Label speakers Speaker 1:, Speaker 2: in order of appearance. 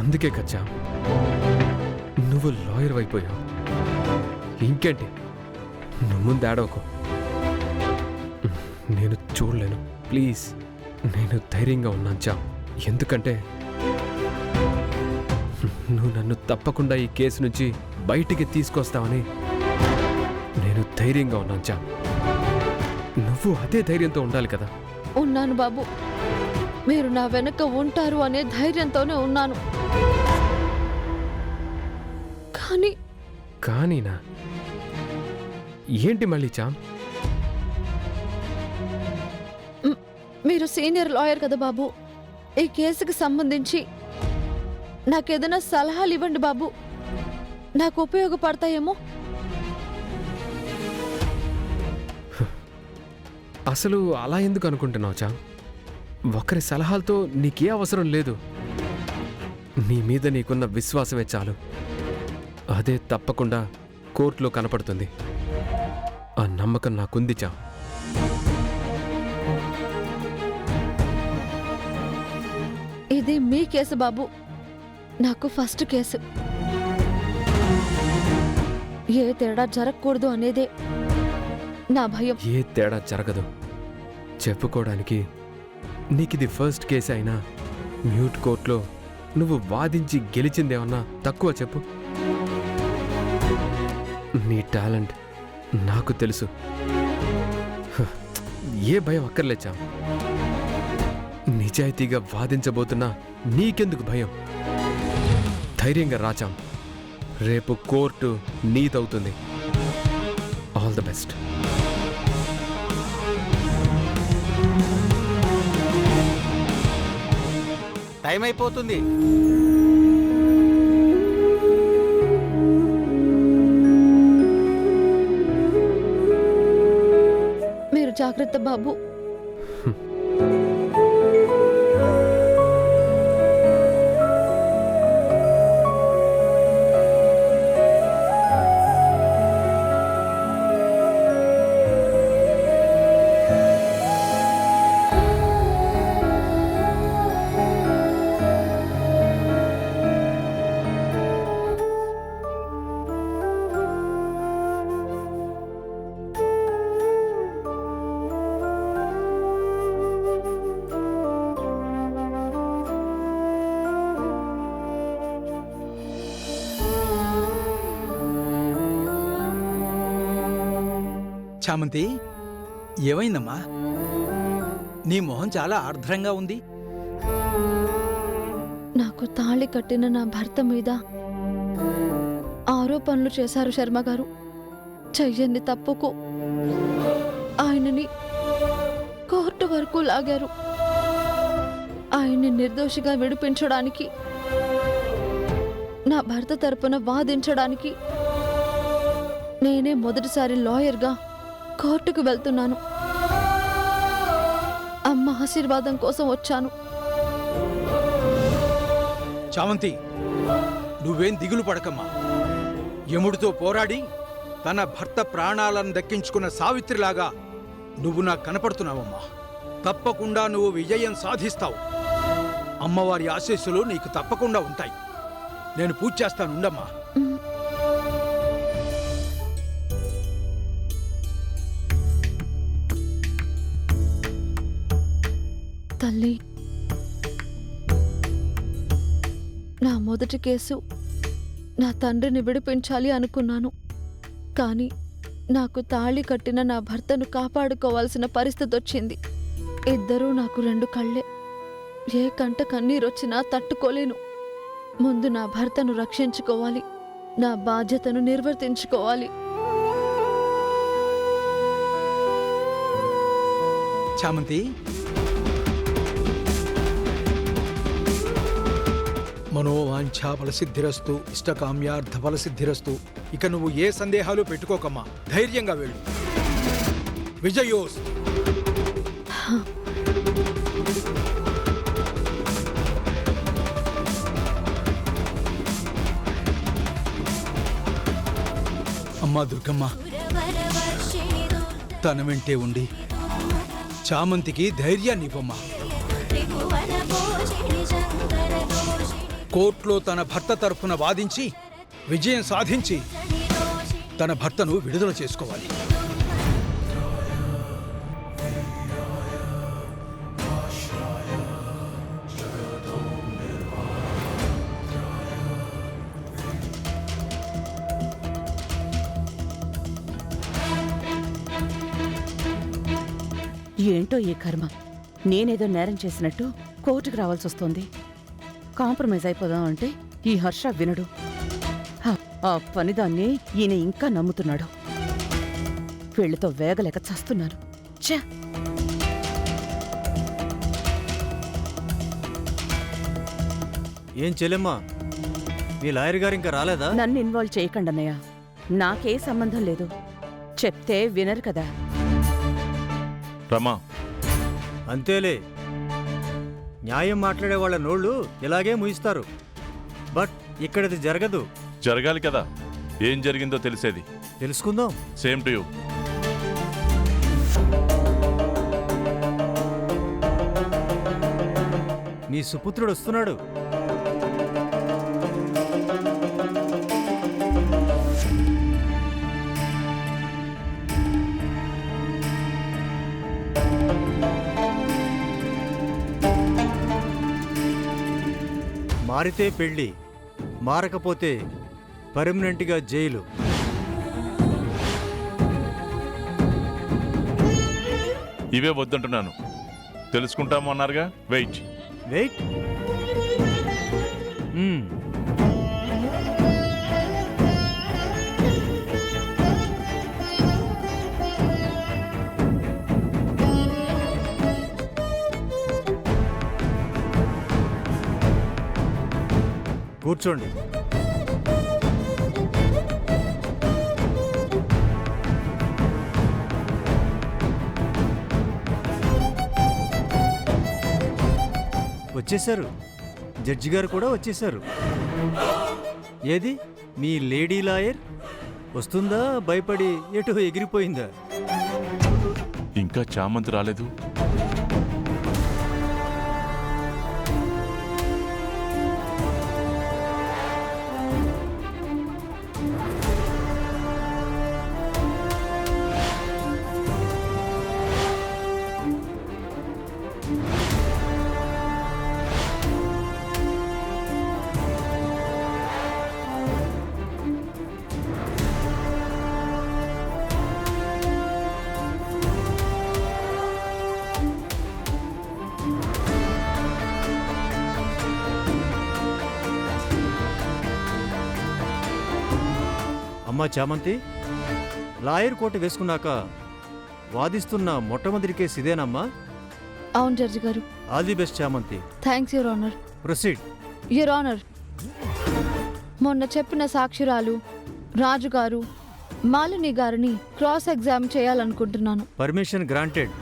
Speaker 1: అందుకే కచ్చా నువ్వు లాయర్ అయిపోయావు. ఇంకేంటి, నువ్వు ముందు ఏడవకు. నేను చూడలేను, ప్లీజ్. నేను ధైర్యంగా ఉన్నాను చా. ఎందుకంటే నువ్వు నన్ను తప్పకుండా ఈ కేసు నుంచి బయటికి తీసుకొస్తావని నేను ధైర్యంగా ఉన్నాను చా. నువ్వు అదే ధైర్యంతో ఉండాలి కదా.
Speaker 2: ఉన్నాను బాబు, మీరు నా వెనక ఉంటారు అనే ధైర్యంతోనే ఉన్నాను.
Speaker 1: కానీనా ఏంటి మళ్ళీ చా?
Speaker 2: మీరు సీనియర్ లాయర్ కదా బాబు, ఈ కేసుకి సంబంధించి నాకేదైనా సలహాలు ఇవ్వండి బాబు, నాకు ఉపయోగపడతాయేమో.
Speaker 1: అసలు అలా ఎందుకు అనుకుంటున్నావు చా? ఒకరి సలహాలతో నీకే అవసరం లేదు. నీ మీద నీకున్న విశ్వాసమే చాలు. అదే తప్పకుండా కోర్టులో కనపడుతుంది. ఆ నమ్మకం నాకుంది చా.
Speaker 2: ఇది మీ కేసు బాబు, నాకు ఫస్ట్ కేసు. ఏ తేడా జరగకూడదు అనేదే నా భయం.
Speaker 1: ఏ తేడా జరగదు. చెప్పుకోవడానికి నీకిది ఫస్ట్ కేసు అయినా మ్యూట్ కోర్టులో నువ్వు వాదించి గెలిచిందేమన్నా తక్కువ చెప్పు. నీ టాలెంట్ నాకు తెలుసు. ఏ భయం అక్కర్లేచా. నిజాయితీగా వాదించబోతున్నా నీకెందుకు భయం? ధైర్యంగా రాచాం. రేపు కోర్టు నీదవుతుంది. All the best.
Speaker 3: టైం అయిపోతుంది.
Speaker 2: మీరు జాగ్రత్త బాబు.
Speaker 4: చామంతి, ఏమైందమ్మా? నీ మొహం చాలా ఆర్ద్రంగా ఉంది.
Speaker 2: నాకు తాళి కట్టిన నా భర్త మీద ఆరోపణలు చేశారు శర్మగారు. చెయ్యని తప్పుకు ఆయనని కోర్టు వరకు లాగారు. ఆయన్ని నిర్దోషిగా విడిపించడానికి, నా భర్త తరపున వాదించడానికి నేనే మొదటిసారి లాయర్గా కోర్టుకు వెళ్తున్నాను. అమ్మ ఆశీర్వాదం కోసం వచ్చాను.
Speaker 4: చామంతి, నువ్వేం దిగులు పడకమ్మా. యముడితో పోరాడి తన భర్త ప్రాణాలను దక్కించుకున్న సావిత్రిలాగా నువ్వు నాకు కనపడుతున్నావమ్మా. తప్పకుండా నువ్వు విజయం సాధిస్తావు. అమ్మవారి ఆశీస్సులు నీకు తప్పకుండా ఉంటాయి. నేను పూజ చేస్తాను, ఉండమ్మా.
Speaker 2: తల్లి, నా మొదటి కేసు నా తండ్రిని విడిపించాలి అనుకున్నాను. కానీ నాకు తాళి కట్టిన నా భర్తను కాపాడుకోవాల్సిన పరిస్థితి వచ్చింది. ఇద్దరూ నాకు రెండు కళ్ళే. ఏ కంట కన్నీరొచ్చినా తట్టుకోలేను. ముందు నా భర్తను రక్షించుకోవాలి, నా బాధ్యతను నిర్వర్తించుకోవాలి.
Speaker 4: చామంతి, మనోవాంఛా ఫలసిద్ధిరస్తు, ఇష్టకామ్యార్థ ఫలసిద్ధిరస్తు. ఇక నువ్వు ఏ సందేహాలు పెట్టుకోకమ్మా. ధైర్యంగా వెళ్ళు. విజయోస్తు. అమ్మా దుర్గమ్మ, తన వెంటే ఉండి చామంతికి ధైర్యాన్ని ఇవ్వమ్మా. కోర్టులో తన భర్త తరఫున వాదించి విజయం సాధించి తన భర్తను విడుదల చేసుకోవాలి.
Speaker 5: ఏంటో ఈ కర్మ. నేనేదో నేరం చేసినట్టు కోర్టుకు రావాల్సి వస్తుంది. కాంప్రమైజ్ అయిపోదాం అంటే ఈ హర్ష వినడు. ఆ పనిదాన్ని ఈయన ఇంకా నమ్ముతున్నాడు. వీళ్ళతో వేగలేక చస్తున్నాను. ఛే!
Speaker 3: ఏం చెల్లెమ్మా, మీ లాయర్ గారు ఇంకా రాలేదా?
Speaker 5: నన్ను ఇన్వాల్వ్ చేయకండి అన్నయ్య. నాకే సంబంధం లేదు. చెప్తే వినరు కదా.
Speaker 6: రమా,
Speaker 3: అంతేలే, న్యాయం మాట్లాడే వాళ్ళ నోళ్ళు ఇలాగే ముయిస్తారు. బట్ ఇక్కడది జరగదు.
Speaker 6: జరగాలి కదా. ఏం జరిగిందో తెలిసేది.
Speaker 3: తెలుసుకుందాం.
Speaker 6: Same to you.
Speaker 3: నీ సుపుత్రుడు వస్తున్నాడు. మారితే పెళ్ళి, మారకపోతే పర్మనెంట్గా జైలు.
Speaker 6: ఇవే వద్దంటున్నాను. తెలుసుకుంటాము అన్నారుగా. వెయిట్.
Speaker 3: వెయిట్. కూర్చోండి. వచ్చేశారు. జడ్జి గారు కూడా వచ్చేశారు. ఏది మీ లేడీ లాయర్? వస్తుందా? భయపడి ఎటు ఎగిరిపోయిందా?
Speaker 6: ఇంకా చామంతి రాలేదు.
Speaker 3: అమ్మా చామంతి, లాయర్ కోట్ వేసుకున్నాక వాదిస్తున్న మొట్టమొదటి కేసు ఇదేనమ్మా?
Speaker 2: అవును జడ్జి గారు.
Speaker 3: ఆల్ ది బెస్ట్ చామంతి.
Speaker 2: Thanks your honour.
Speaker 3: Proceed.
Speaker 2: Your honour, మొన్న చెప్పిన సాక్షురాలు రాజుగారు మాలిని గారిని క్రాస్ ఎగ్జామ్ చేయాలనుకుంటున్నాను.
Speaker 3: Permission granted.